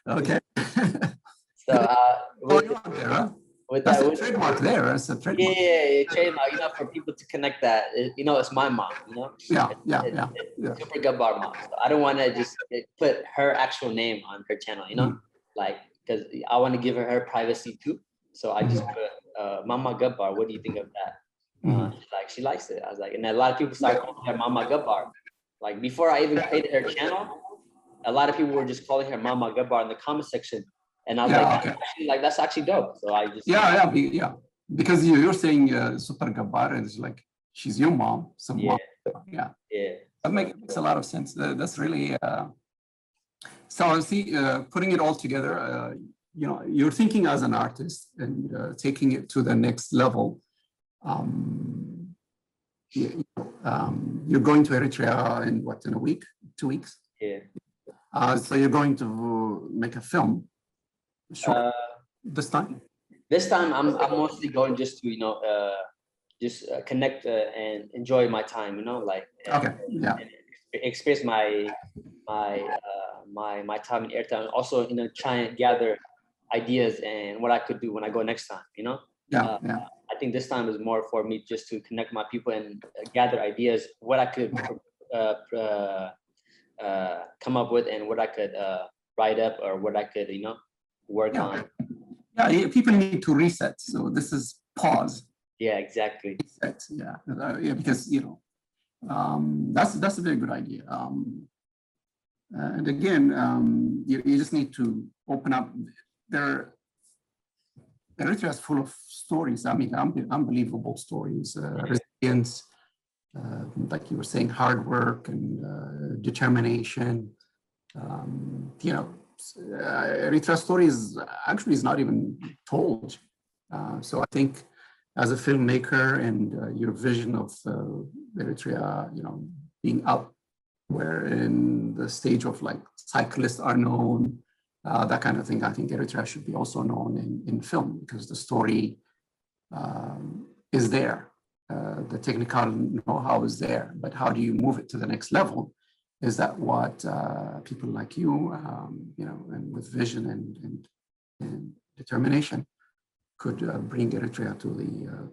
okay. So that's a trademark there. That's a trademark. Yeah, trademark. You know, for people to connect that, you know, it's my mom. You know. Yeah. Super Gebar mom. So I don't want to just put her actual name on her channel. You know, like because I want to give her privacy too. So I just put Mama Gebar. What do you think of that? She likes it. I was like, and a lot of people started calling her Mama Gebar. Like before I even created her channel, a lot of people were just calling her Mama Gebar in the comment section. And I was that's actually dope. So I just because you're saying SuperGebar is like she's your mom. So mom, that makes a lot of sense. That's really so. See, putting it all together, you know, you're thinking as an artist and taking it to the next level. You're going to Eritrea in what, in a week, 2 weeks? Yeah. So you're going to make a film. Sure. This time? This time I'm mostly going just to, you know, connect and enjoy my time, you know, like and experience my time in airtime. Also, you know, try and gather ideas and what I could do when I go next time, you know. I think this time is more for me just to connect my people and gather ideas, what I could come up with and what I could write up or what I could, you know, work on. Yeah, people need to reset. So this is pause. Yeah, exactly. Reset. Because you know that's a very good idea. And again, you just need to open up. Eritrea is full of stories. I mean, unbelievable stories. Resilience, like you were saying, hard work and determination. You know. Eritrea story is not even told. So I think as a filmmaker and your vision of Eritrea, you know, being up where in the stage of like cyclists are known, that kind of thing, I think Eritrea should be also known in film because the story is there. The technical know-how is there, but how do you move it to the next level? Is that what people like you, you know, and with vision and determination, could bring Eritrea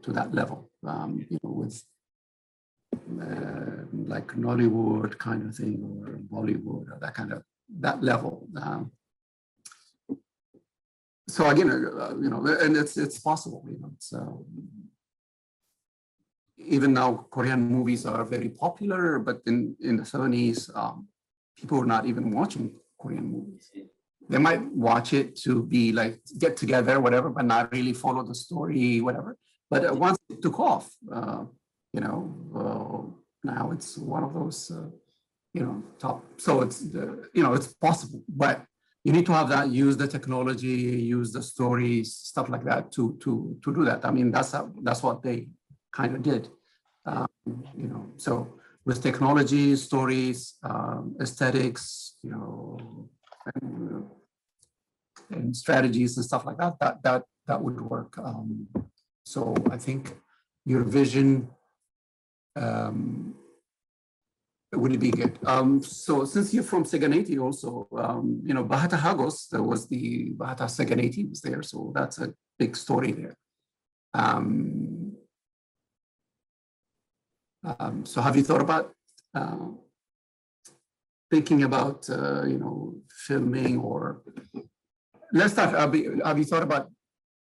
to that level? You know, with like Nollywood kind of thing or Bollywood or that level. So again, you know, and it's possible. You know, so. Even now, Korean movies are very popular, but in the 70s, people were not even watching Korean movies. They might watch it to be like, get together, whatever, but not really follow the story, whatever. But once it took off, you know, now it's one of those, you know, top. So it's, you know, it's possible, but you need to have that, use the technology, use the stories, stuff like that to do that. I mean, that's what they kind of did, you know. So with technology, stories, aesthetics, you know, and strategies and stuff like that would work. So I think your vision would be good. So since you're from Seganeti also, you know, Bahata Hagos, there was the Bahata Seganeti was there, so that's a big story there. So have you thought about thinking about, filming, or let's start, have you thought about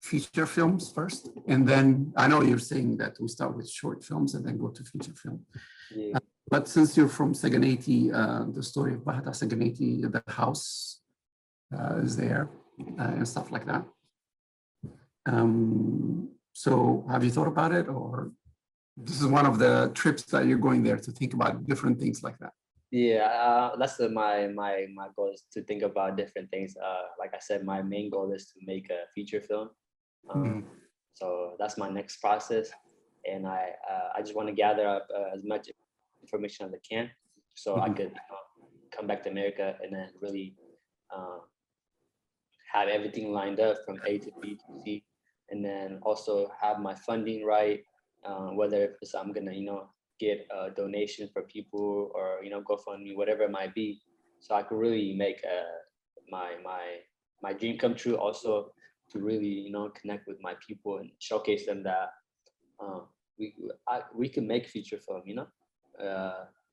feature films first? And then I know you're saying that we start with short films and then go to feature film. Yeah. But since you're from Saganeti, the story of Bahata Saganeti, the house is there and stuff like that. So have you thought about it, or this is one of the trips that you're going there to think about different things like that? Yeah, that's my goal, is to think about different things. Like I said, my main goal is to make a feature film. So that's my next process, and I just want to gather up as much information as I can, so I could come back to America and then really have everything lined up from A to B to C, and then also have my funding right, whether it's I'm gonna get a donation for people, or GoFundMe, whatever it might be, so I could really make my dream come true. Also to really connect with my people and showcase them that we can make feature film,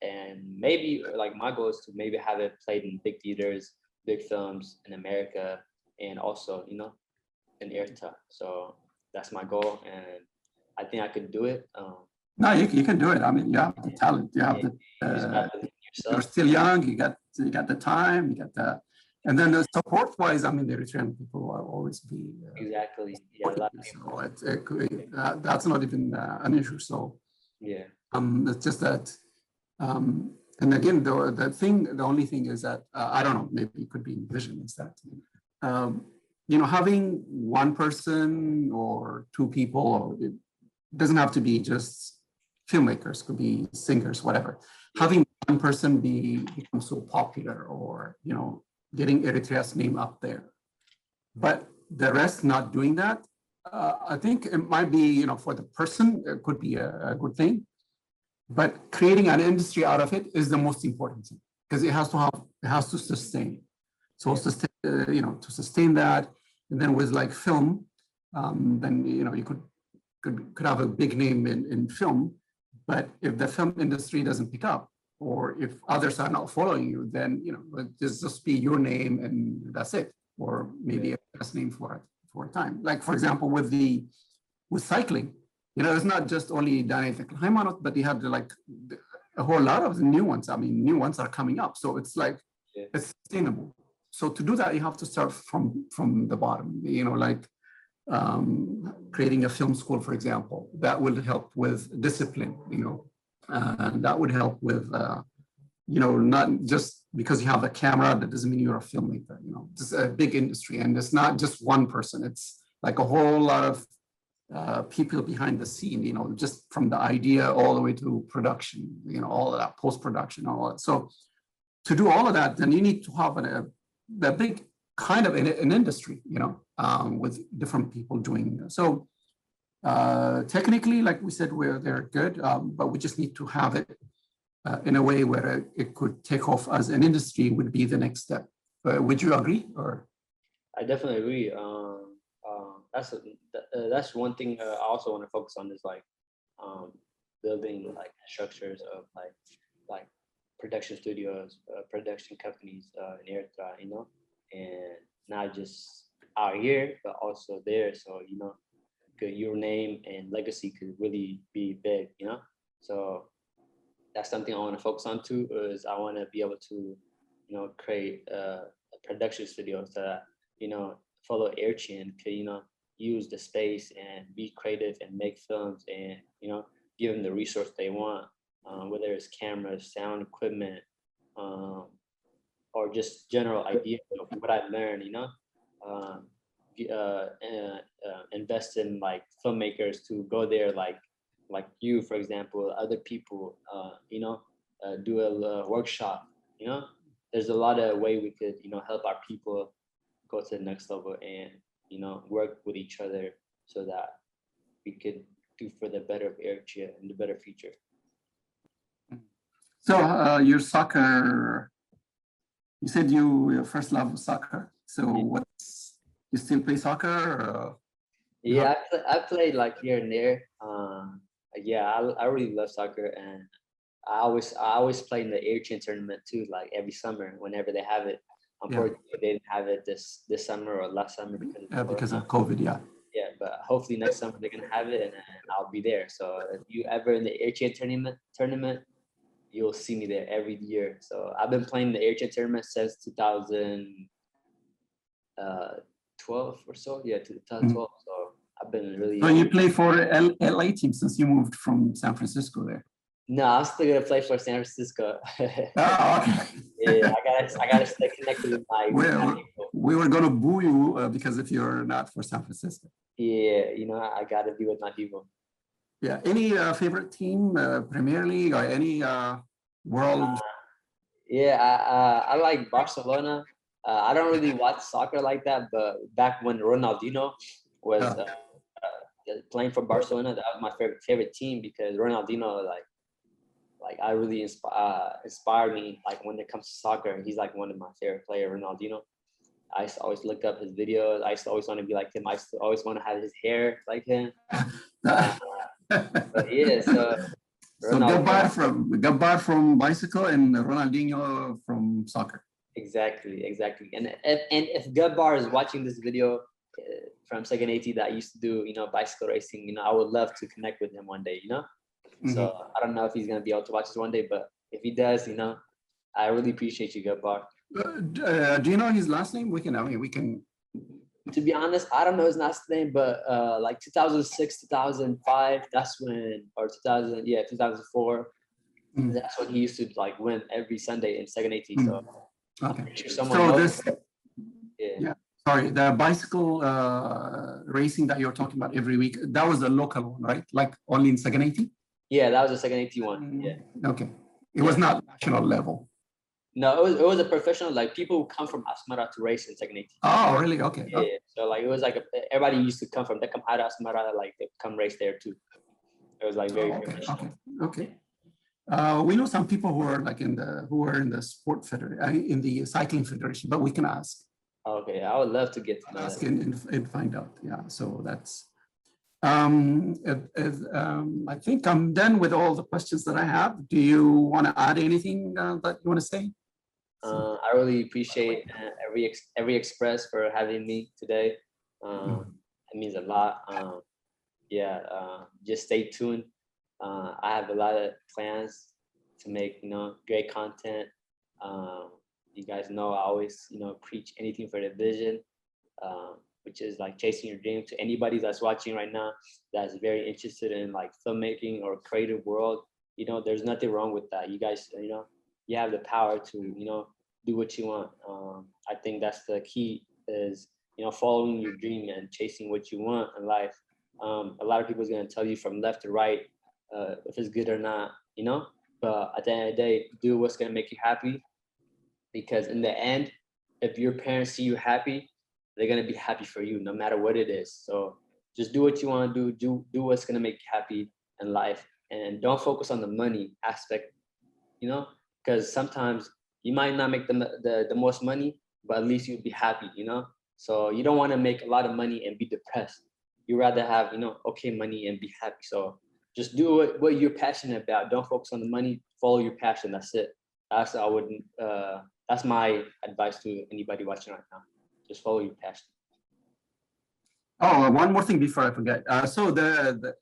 and maybe like my goal is to maybe have it played in big theaters, big films in America, and also in Erta. So that's my goal, and I think I could do it. No, you can do it. I mean, you have the talent. You have you're still young. You got the time. You got the, and then the support-wise, I mean, the Eritrean people will always be exactly. Yeah, so that's not even an issue. So yeah, it's just that, and again, the only thing is that I don't know. Maybe it could be vision, is that having one person or two people, or it doesn't have to be just filmmakers, could be singers, whatever. Having one person become so popular, or getting Eritrea's name up there, but the rest not doing that, I think it might be, for the person, it could be a good thing, but creating an industry out of it is the most important thing, because it has to sustain. So to sustain that, and then with like film, then you could have a big name in film, but if the film industry doesn't pick up, or if others are not following you, then it's just be your name and that's it, or maybe a best name for a time. Like for example, with cycling, it's not just only Daniel Haymanot, but you have a whole lot of new ones. I mean, new ones are coming up, so it's like it's sustainable. So to do that, you have to start from the bottom. Creating a film school, for example, that will help with discipline, and that would help with, not just because you have a camera, that doesn't mean you're a filmmaker, it's a big industry, and it's not just one person, it's like a whole lot of people behind the scene, just from the idea all the way to production, all of that, post-production, all that. So to do all of that, then you need to have a big kind of an industry, with different people doing that. So technically, like we said, they're good, but we just need to have it in a way where it could take off as an industry would be the next step. Would you agree? Or I definitely agree. That's one thing I also want to focus on, is building structures of like production studios, production companies in Eritrea, and not just out here, but also there. So, your name and legacy could really be big, So that's something I want to focus on too, is I want to be able to, create a production studio that, fellow Eritrean could, use the space and be creative and make films, and, give them the resource they want, whether it's cameras, sound equipment, or just general idea of what I learned, invest in filmmakers to go there, like you, for example, other people, do a workshop. There's a lot of way we could, help our people go to the next level, and work with each other, so that we could do for the better of Eritrea and the better future. So your soccer, you said your first love was soccer. So you still play soccer? Yeah, I played here and there. yeah, I really love soccer, and I always play in the Air tournament too, like every summer whenever they have it. Yeah, Unfortunately, they didn't have it this summer or last summer because Corona. of COVID. Yeah. Yeah, but hopefully next summer they're gonna have it, and I'll be there. So if you ever in the Air tournament, you'll see me there every year. So I've been playing the Air tournament since 2012 or so. Yeah, 2012. So I've been really. So you play for LA team since you moved from San Francisco there. No, I'm still gonna play for San Francisco. Oh, okay. Yeah, I gotta stay connected with my Well, people. we were going to boo you because if you're not for San Francisco. Yeah, I gotta be with my people. Yeah. Any favorite team, Premier League or any world? Yeah, I like Barcelona. I don't really watch soccer like that, but back when Ronaldinho was playing for Barcelona, that was my favorite team because Ronaldinho, like I really inspired me. Like when it comes to soccer, he's like one of my favorite players, Ronaldinho. I used to always look up his videos. I used to always want to be like him. I used to always want to have his hair like him. But yeah, so So Ronaldinho. Gabbar from bicycle and Ronaldinho from soccer. Exactly. And if Gebremichael is watching this video from Second AT that I used to do, bicycle racing, I would love to connect with him one day, So I don't know if he's gonna be able to watch this one day, but if he does, I really appreciate you, Gebremichael. Do you know his last name? We can. To be honest, I don't know his last name, but like 2006, 2005, that's when, or 2000, yeah, 2004, that's when he used to like win every Sunday in Second AT. So Okay. I'm sure someone So knows. Yeah. Sorry, the bicycle racing that you're talking about every week, that was a local one, right? Like only in Second AT? Yeah, that was a Second AT one. Yeah. Okay. It was not national level. No, it was a professional, like people who come from Asmara to race in Second AT. Oh, really? Okay. Yeah. So like it was like everybody used to come from the Kamhara Asmara, like they come race there too. It was like very professional. Okay. We know some people who are like in the sport federation, in the cycling federation, but we can ask. Okay, I would love to get to know Ask that. and find out. Yeah. So that's. I think I'm done with all the questions that I have. Do you want to add anything that you want to say? I really appreciate EriXpress for having me today. It means a lot. Just stay tuned. I have a lot of plans to make great content. You guys know I always preach anything for the vision, which is like chasing your dream. To anybody that's watching right now that's very interested in like filmmaking or creative world, there's nothing wrong with that. You guys, you have the power to do what you want. I think that's the key is following your dream and chasing what you want in life. A lot of people is going to tell you from left to right if it's good or not, but at the end of the day, do what's going to make you happy, because in the end, if your parents see you happy, they're going to be happy for you no matter what it is. So just do what you want to do what's going to make you happy in life, and don't focus on the money aspect, because sometimes you might not make the most money, but at least you'll be happy, So you don't want to make a lot of money and be depressed. You rather have, okay money and be happy. So just do what you're passionate about. Don't focus on the money. Follow your passion. That's it. That's my advice to anybody watching right now. Just follow your passion. Oh, one more thing before I forget. So the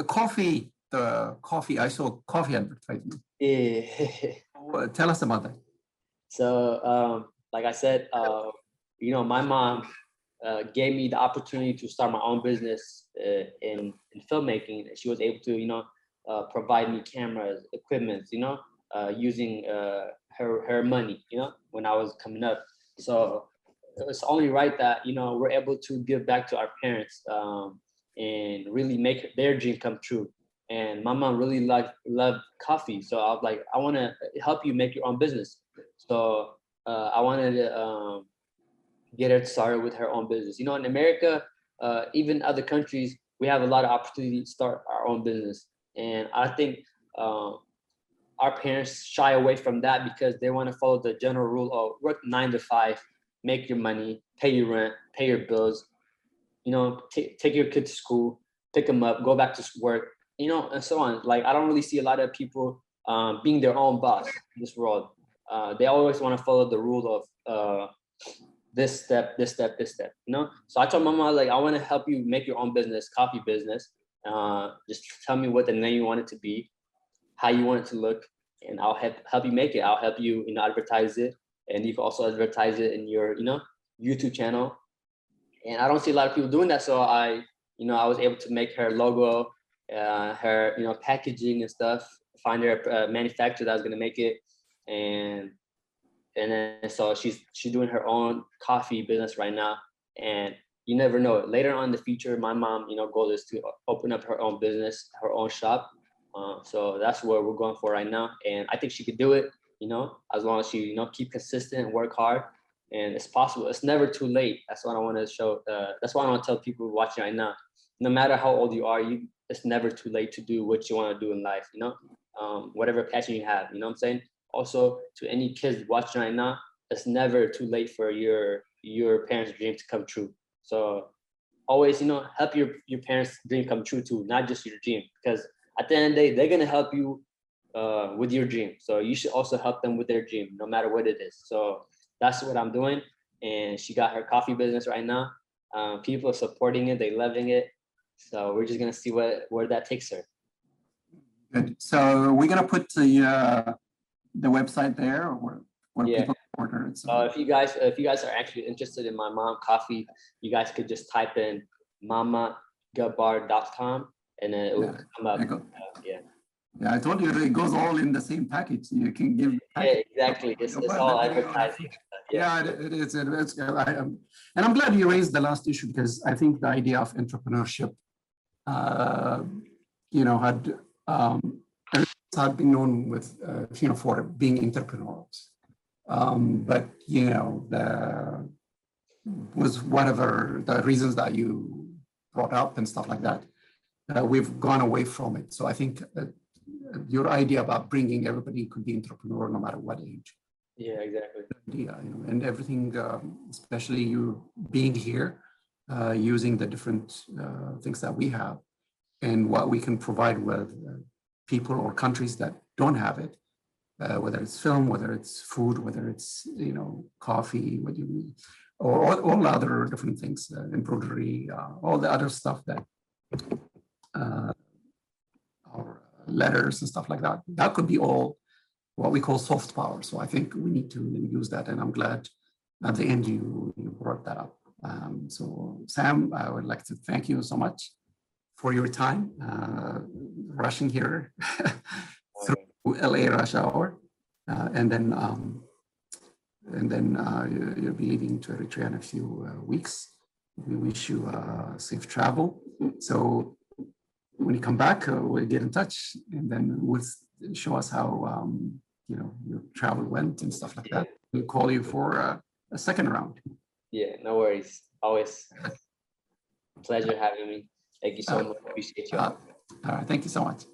coffee, I saw coffee advertisement. Yeah. Tell us about that. So, like I said, my mom gave me the opportunity to start my own business in filmmaking. She was able to, provide me cameras, equipment, using her money, when I was coming up. So it's only right that, we're able to give back to our parents and really make their dream come true. And my mom really loved coffee. So I was like, I want to help you make your own business. So I wanted to get her started with her own business. In America, even other countries, we have a lot of opportunity to start our own business. And I think our parents shy away from that because they want to follow the general rule of work 9 to 5, make your money, pay your rent, pay your bills, take your kid to school, pick them up, go back to work, you know, and so on. Like I don't really see a lot of people being their own boss in this world. They always want to follow the rule of this step, this step, this step, you know? So I told Mama, like, I want to help you make your own business, coffee business. Just tell me what the name you want it to be, how you want it to look, and I'll help you make it. I'll help you, you know, advertise it. And you can also advertise it in your, you know, YouTube channel. And I don't see a lot of people doing that. So I was able to make her logo, her, you know, packaging and stuff, find her a manufacturer that was going to make it. And then so she's doing her own coffee business right now. And you never know, later on in the future, my mom, you know, goal is to open up her own business, her own shop. So that's what we're going for right now. And I think she could do it, you know, as long as she, you know, keep consistent and work hard. And it's possible. It's never too late. That's what I want to show. That's why I want to tell people watching right now. No matter how old you are, it's never too late to do what you want to do in life. You know, whatever passion you have. You know what I'm saying? Also, to any kids watching right now, it's never too late for your parents' dream to come true. So always, you know, help your parents' dream come true too, not just your dream. Because at the end of the day, they're gonna help you with your dream. So you should also help them with their dream, no matter what it is. So that's what I'm doing. And she got her coffee business right now. People are supporting it, they're loving it. So we're just gonna see where that takes her. Good. So we're gonna put the website there, or where Yeah. people order it. So If you guys are actually interested in my mom coffee, you guys could just type in mamagebar.com and then it will come up. Yeah. Yeah, I told you it goes all in the same package. You can give. Yeah, exactly. It's all advertising. Yeah, it is. And I'm glad you raised the last issue, because I think the idea of entrepreneurship, you know, had been known with, you know, for being entrepreneurs. But, you know, was whatever the reasons that you brought up and stuff like that, we've gone away from it. So I think your idea about bringing everybody could be entrepreneur no matter what age. Yeah, exactly. Yeah, you know, and everything, especially you being here, using the different things that we have and what we can provide with people or countries that don't have it, whether it's film, whether it's food, whether it's, you know, coffee, or all the other different things, embroidery, all the other stuff that, or letters and stuff like that. That could be all what we call soft power. So I think we need to use that. And I'm glad at the end you brought that up. So Sam, I would like to thank you so much for your time, rushing here through LA rush hour. And then you'll be leaving to Eritrea in a few weeks. We wish you safe travel. So when you come back, we'll get in touch, and then we'll show us how you know, your travel went and stuff like that. We'll call you for a second round. Yeah, no worries. Always pleasure having me. Thank you so much. Appreciate you all. All right, thank you so much.